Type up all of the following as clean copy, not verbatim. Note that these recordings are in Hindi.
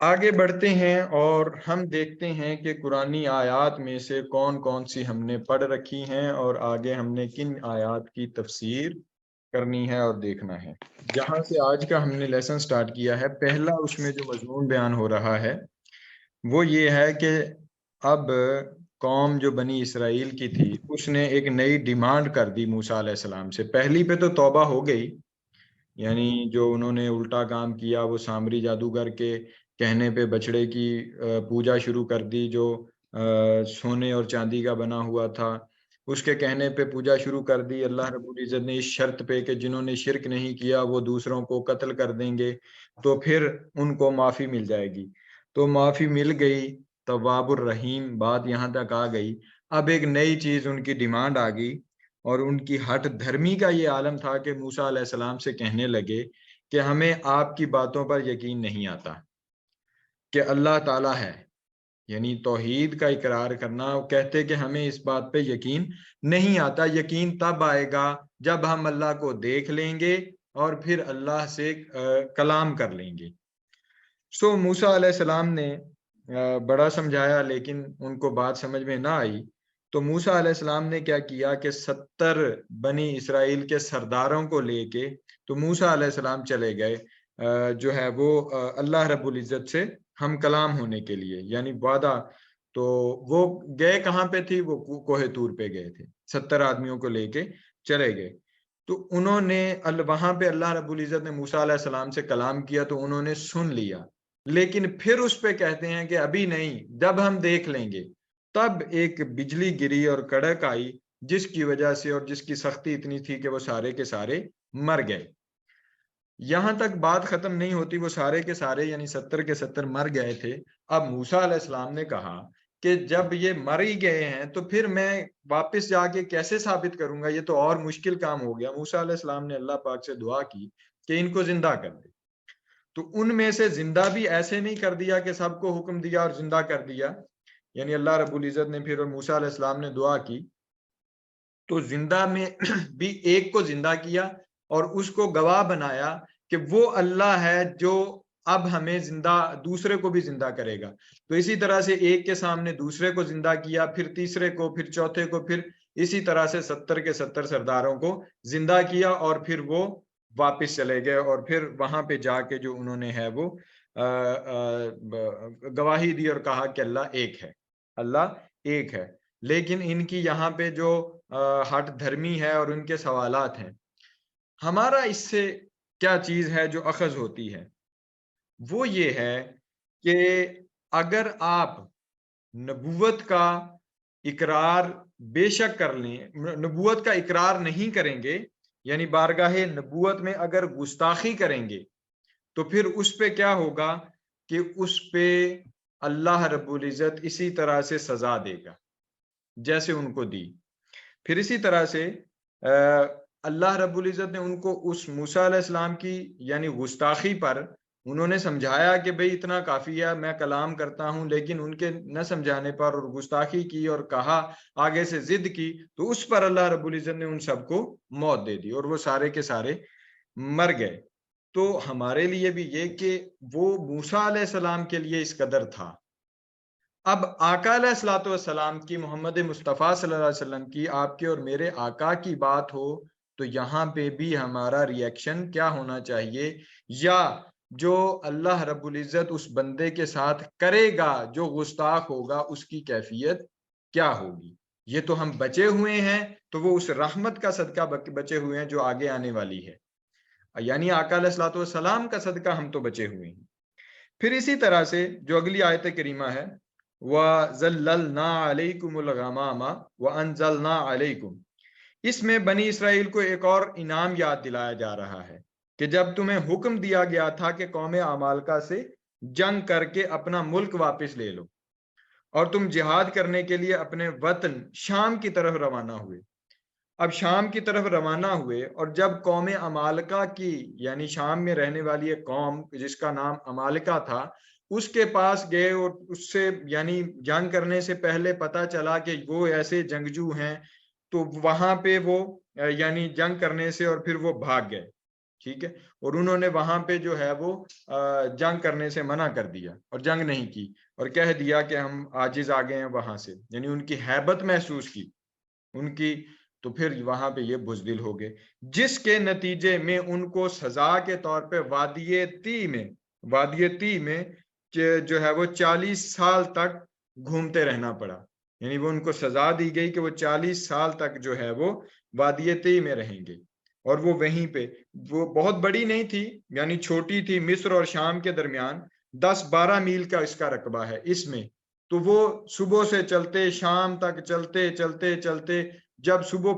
आगे बढ़ते हैं और हम देखते हैं कि कुरानी आयत में से कौन कौन सी हमने पढ़ रखी हैं और आगे हमने किन आयत की तफसीर करनी है और देखना है। जहाँ से आज का हमने लेसन स्टार्ट किया है, पहला उसमें जो मजमून बयान हो रहा है वो ये है कि अब कौम जो बनी इसराइल की थी उसने एक नई डिमांड कर दी मूसा अलैहिस्सलाम से। पहली पे तो तौबा हो गई, यानी जो उन्होंने उल्टा काम किया वो सामरी जादूगर के कहने पे बछड़े की पूजा शुरू कर दी, जो सोने और चांदी का बना हुआ था। उसके कहने पे पूजा शुरू कर दी। अल्लाह रब्बुल इज़्ज़त ने इस शर्त पे कि जिन्होंने शिरक नहीं किया वो दूसरों को कत्ल कर देंगे, तो फिर उनको माफ़ी मिल जाएगी। तो माफ़ी मिल गई, तव्वाबुर रहीम बात यहाँ तक आ गई। अब एक नई चीज़ उनकी डिमांड आ गई और उनकी हठ धर्मी का ये आलम था कि मूसा अलैहिस्सलाम से कहने लगे कि हमें आपकी बातों पर यकीन नहीं आता कि अल्लाह ताला है, यानी तौहीद का इकरार करना। वो कहते कि हमें इस बात पे यकीन नहीं आता। यकीन तब आएगा जब हम अल्लाह को देख लेंगे और फिर अल्लाह से कलाम कर लेंगे। सो मूसा अलैहिस्सलाम ने बड़ा समझाया लेकिन उनको बात समझ में ना आई। तो मूसा अलैहिस्सलाम ने क्या किया कि 70 बनी इसराइल के सरदारों को लेके तो मूसा अलैहिस्सलाम चले गए, जो है वो अल्लाह रब्बुल इज़्ज़त से हम कलाम होने के लिए, यानी वादा। तो वो गए कहाँ पे थी, वो कोहे तूर पे गए थे, 70 आदमियों को लेके चले गए। तो उन्होंने वहां पे अल्लाह रब्बुल इज़्ज़त ने मूसा अलैहिस्सलाम से कलाम किया तो उन्होंने सुन लिया, लेकिन फिर उस पे कहते हैं कि अभी नहीं, जब हम देख लेंगे। तब एक बिजली गिरी और कड़क आई, जिसकी वजह से और जिसकी सख्ती इतनी थी कि वो सारे के सारे मर गए। यहां तक बात खत्म नहीं होती, वो सारे के सारे यानी 70 के 70 मर गए थे। अब मूसा अलैहिस्सलाम ने कहा कि जब ये मर ही गए हैं तो फिर मैं वापस जाके कैसे साबित करूंगा, ये तो और मुश्किल काम हो गया। मूसा अलैहिस्सलाम ने अल्लाह पाक से दुआ की कि इनको जिंदा कर दे। तो उनमें से जिंदा भी ऐसे नहीं कर दिया कि सबको हुक्म दिया और जिंदा कर दिया, यानी अल्लाह रब्बुल इज़्ज़त ने फिर मूसा अलैहिस्सलाम ने दुआ की तो जिंदा में भी एक को जिंदा किया और उसको गवाह बनाया कि वो अल्लाह है जो अब हमें जिंदा दूसरे को भी जिंदा करेगा। तो इसी तरह से एक के सामने दूसरे को जिंदा किया, फिर तीसरे को, फिर चौथे को, फिर इसी तरह से 70 के 70 सरदारों को जिंदा किया और फिर वो वापस चले गए और फिर वहां पे जाके जो उन्होंने है वो गवाही दी और कहा कि अल्लाह एक है, अल्लाह एक है। लेकिन इनकी यहाँ पे जो हठ धर्मी है और उनके सवालात हैं, हमारा इससे क्या चीज है जो अखज होती है, वो ये है कि अगर आप नबूवत का इकरार बेशक कर लें, नबूवत का इकरार नहीं करेंगे, यानी बारगाहे नबूवत में अगर गुस्ताखी करेंगे, तो फिर उस पे क्या होगा कि उस पे अल्लाह रब्बुल इज़्ज़त इसी तरह से सजा देगा जैसे उनको दी। फिर इसी तरह से अल्लाह रब्बुल इज़्ज़त ने उनको उस मूसा अलैहिस्सलाम की यानी गुस्ताखी पर उन्होंने समझाया कि भई इतना काफ़ी है, मैं कलाम करता हूँ, लेकिन उनके न समझाने पर और गुस्ताखी की और कहा, आगे से ज़िद की, तो उस पर अल्लाह रब्बुल इज़्ज़त ने उन सबको मौत दे दी और वो सारे के सारे मर गए। तो हमारे लिए भी ये कि वो मूसा अलैहिस्सलाम के लिए इस कदर था। अब आका अलैहिस्सलातु वस्सलाम की, मोहम्मद मुस्तफ़ा सल्लल्लाहु अलैहि वसल्लम की, आपके और मेरे आका की बात हो, तो यहाँ पे भी हमारा रिएक्शन क्या होना चाहिए, या जो अल्लाह रब्बुल इज़्ज़त उस बंदे के साथ करेगा जो गुस्ताख होगा उसकी कैफियत क्या होगी। ये तो हम बचे हुए हैं, तो वो उस रहमत का सदका बचे हुए हैं जो आगे आने वाली है, यानी आका अलैहिस्सलातु वस्सलाम का सदका हम तो बचे हुए हैं। फिर इसी तरह से जो अगली आयत करीमा है, वज़ल्ललना अलैकुमुल गमामा व अंज़लना अलैकुम, इसमें बनी इसराइल को एक और इनाम याद दिलाया जा रहा है कि जब तुम्हें हुक्म दिया गया था कि कौम अमालका से जंग करके अपना मुल्क वापस ले लो और तुम जिहाद करने के लिए अपने वतन शाम की तरफ रवाना हुए। अब शाम की तरफ रवाना हुए और जब कौम अमालका की, यानी शाम में रहने वाली एक कौम जिसका नाम अमालका था, उसके पास गए और उससे यानी जंग करने से पहले पता चला कि वो ऐसे जंगजू हैं, तो वहां पे वो यानी जंग करने से और फिर वो भाग गए। ठीक है। और उन्होंने वहां पे जो है वो जंग करने से मना कर दिया और जंग नहीं की, और कह दिया कि हम आजिज आ गए हैं वहां से, यानी उनकी हैबत महसूस की उनकी। तो फिर वहां पे ये बुजदिल हो गए, जिसके नतीजे में उनको सजा के तौर पे वादिये ती में जो है वो 40 साल तक घूमते रहना पड़ा। यानी वो उनको सजा दी गई कि वो 40 साल तक जो है वो वादिये ती में रहेंगे। और वो वहीं पे, वो बहुत बड़ी नहीं थी, यानी छोटी थी, मिस्र और शाम के दरमियान 10-12 मील का इसका रकबा है इसमें। तो वो सुबह से चलते, शाम तक चलते चलते चलते, जब सुबह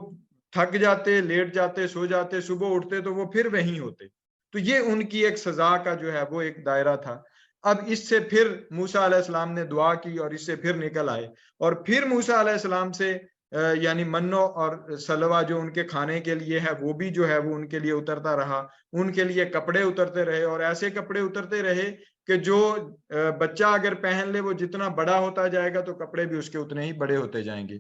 थक जाते, लेट जाते, सो जाते, सुबह उठते तो वो फिर वहीं होते। तो ये उनकी एक सजा का जो है वो एक दायरा था। अब इससे फिर मूसा अलैहिस्सलाम ने दुआ की और इससे फिर निकल आए, और फिर मूसा अलैहिस्सलाम से यानी मन्नो और सलवा जो उनके खाने के लिए है वो भी जो है वो उनके लिए उतरता रहा, उनके लिए कपड़े उतरते रहे, और ऐसे कपड़े उतरते रहे कि जो बच्चा अगर पहन ले वो जितना बड़ा होता जाएगा तो कपड़े भी उसके उतने ही बड़े होते जाएंगे।